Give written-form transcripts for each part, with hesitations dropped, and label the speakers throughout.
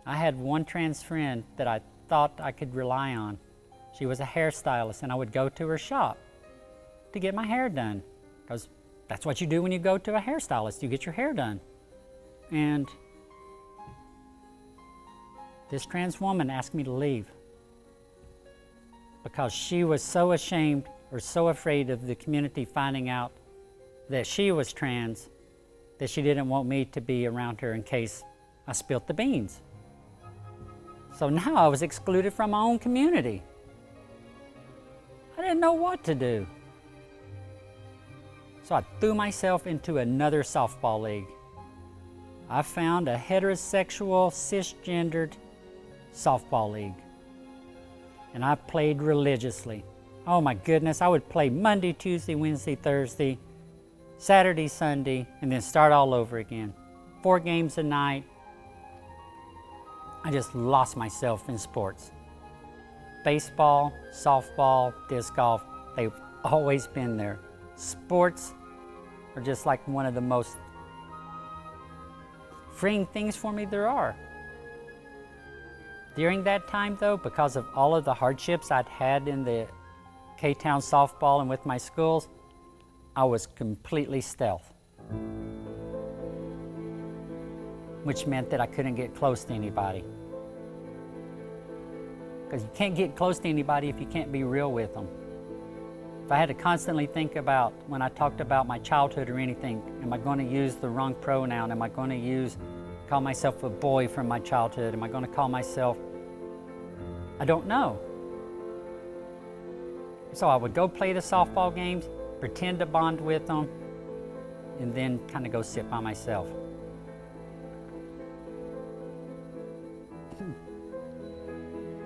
Speaker 1: I had one trans friend that I thought I could rely on. She was a hairstylist, and I would go to her shop to get my hair done, because that's what you do when you go to a hairstylist, you get your hair done. And this trans woman asked me to leave because she was so ashamed or so afraid of the community finding out that she was trans that she didn't want me to be around her in case I spilt the beans. So now I was excluded from my own community. I didn't know what to do. So I threw myself into another softball league. I found a heterosexual, cisgendered softball league. And I played religiously. Oh my goodness, I would play Monday, Tuesday, Wednesday, Thursday, Saturday, Sunday, and then start all over again. 4 games a night. I just lost myself in sports. Baseball, softball, disc golf, they've always been there. Sports are just like one of the most freeing things for me there are. During that time though, because of all of the hardships I'd had in the K-Town softball and with my schools, I was completely stealth, which meant that I couldn't get close to anybody. Because you can't get close to anybody if you can't be real with them. If I had to constantly think about, when I talked about my childhood or anything, am I going to use the wrong pronoun? Am I going to call myself a boy from my childhood? Am I going to call myself, I don't know. So I would go play the softball games, pretend to bond with them, and then kind of go sit by myself.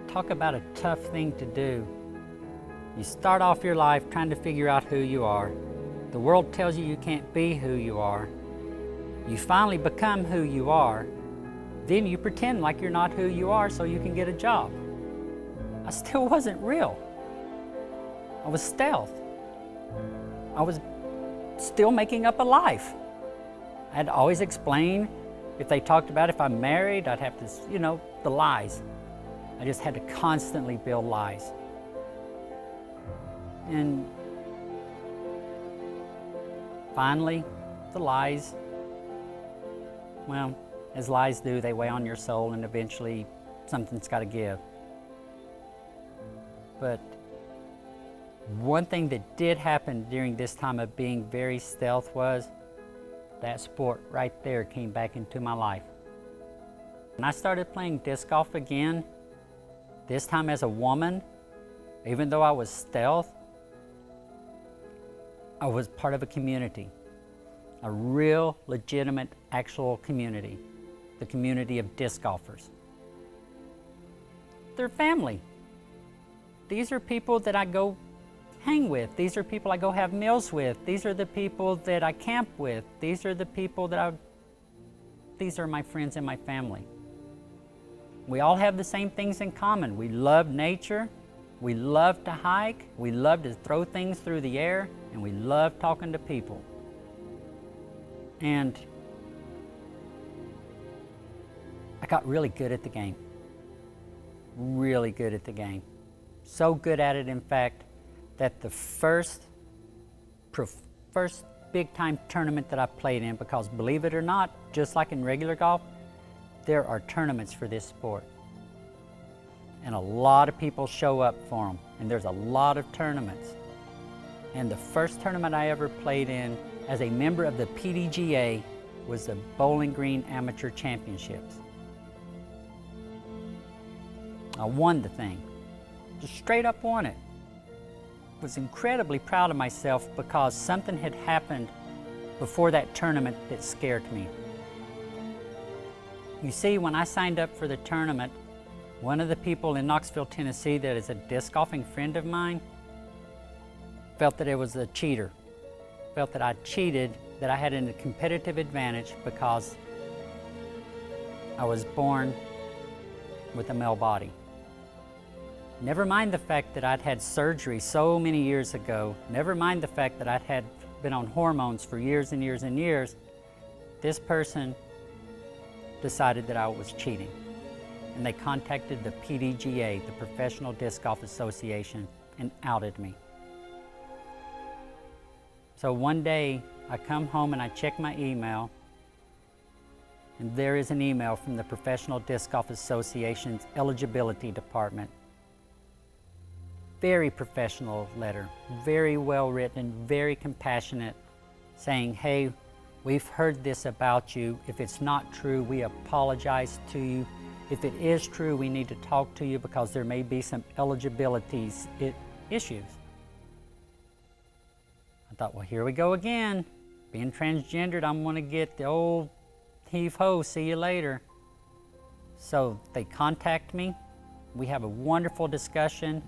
Speaker 1: Talk about a tough thing to do. You start off your life trying to figure out who you are. The world tells you you can't be who you are. You finally become who you are. Then you pretend like you're not who you are so you can get a job. I still wasn't real. I was stealth. I was still making up a life. I had to always explain. If they talked about if I'm married, I'd have to, the lies. I just had to constantly build lies. And finally, the lies, well, as lies do, they weigh on your soul and eventually something's got to give. But one thing that did happen during this time of being very stealth was that sport right there came back into my life. When I started playing disc golf again, this time as a woman, even though I was stealth, I was part of a community, a real, legitimate, actual community, the community of disc golfers. They're family. These are people that I go hang with. These are people I go have meals with. These are the people that I camp with. These are the people these are my friends and my family. We all have the same things in common. We love nature. We love to hike. We love to throw things through the air. And we love talking to people. And I got really good at the game. Really good at the game. So good at it, in fact, that the first big time tournament that I played in, because believe it or not, just like in regular golf, there are tournaments for this sport. And a lot of people show up for them, and there's a lot of tournaments. And the first tournament I ever played in as a member of the PDGA was the Bowling Green Amateur Championships. I won the thing, just straight up won it. Was incredibly proud of myself because something had happened before that tournament that scared me. You see, when I signed up for the tournament, one of the people in Knoxville, Tennessee that is a disc golfing friend of mine felt that it was a cheater, felt that I cheated, that I had a competitive advantage because I was born with a male body. Never mind the fact that I'd had surgery so many years ago, never mind the fact that I'd been on hormones for years and years and years, this person decided that I was cheating. and they contacted the PDGA, the Professional Disc Golf Association, and outed me. So one day I come home and I check my email, and there is an email from the Professional Disc Golf Association's eligibility department. Very professional letter, very well written, very compassionate, saying, hey, we've heard this about you. If it's not true, we apologize to you. If it is true, we need to talk to you because there may be some eligibility issues. I thought, well, here we go again. Being transgendered, I'm gonna get the old heave-ho, see you later. So they contact me. We have a wonderful discussion,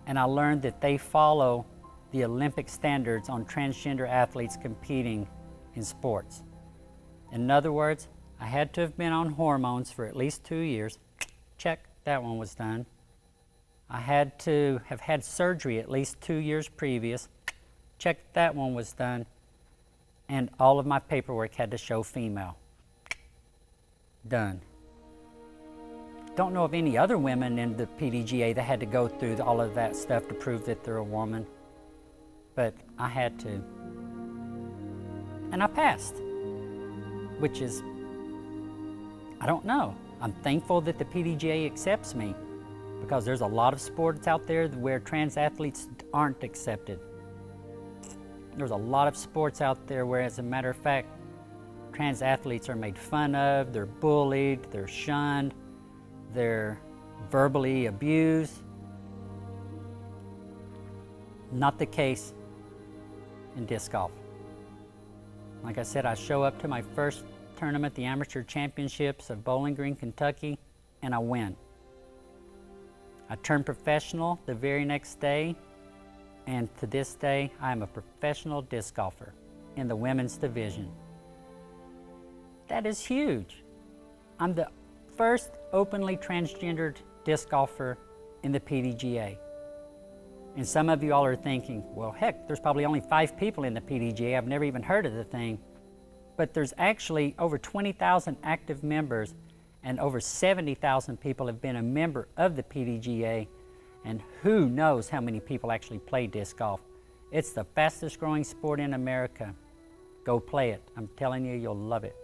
Speaker 1: and I learned that they follow the Olympic standards on transgender athletes competing in sports. In other words, I had to have been on hormones for at least 2 years. Check, that one was done. I had to have had surgery at least 2 years previous. Check, that one was done. And all of my paperwork had to show female. Done. Don't know of any other women in the PDGA that had to go through all of that stuff to prove that they're a woman, but I had to. And I passed, which is, I don't know. I'm thankful that the PDGA accepts me, because there's a lot of sports out there where trans athletes aren't accepted. There's a lot of sports out there where, as a matter of fact, trans athletes are made fun of, they're bullied, they're shunned, they're verbally abused. Not the case in disc golf. Like I said, I show up to my first tournament, the Amateur Championships of Bowling Green, Kentucky, and I win. I turn professional the very next day, and to this day, I am a professional disc golfer in the women's division. That is huge. I'm the first openly transgendered disc golfer in the PDGA. And some of you all are thinking, well, heck, there's probably only 5 people in the PDGA. I've never even heard of the thing. But there's actually over 20,000 active members, and over 70,000 people have been a member of the PDGA, and who knows how many people actually play disc golf. It's the fastest growing sport in America. Go play it. I'm telling you, you'll love it.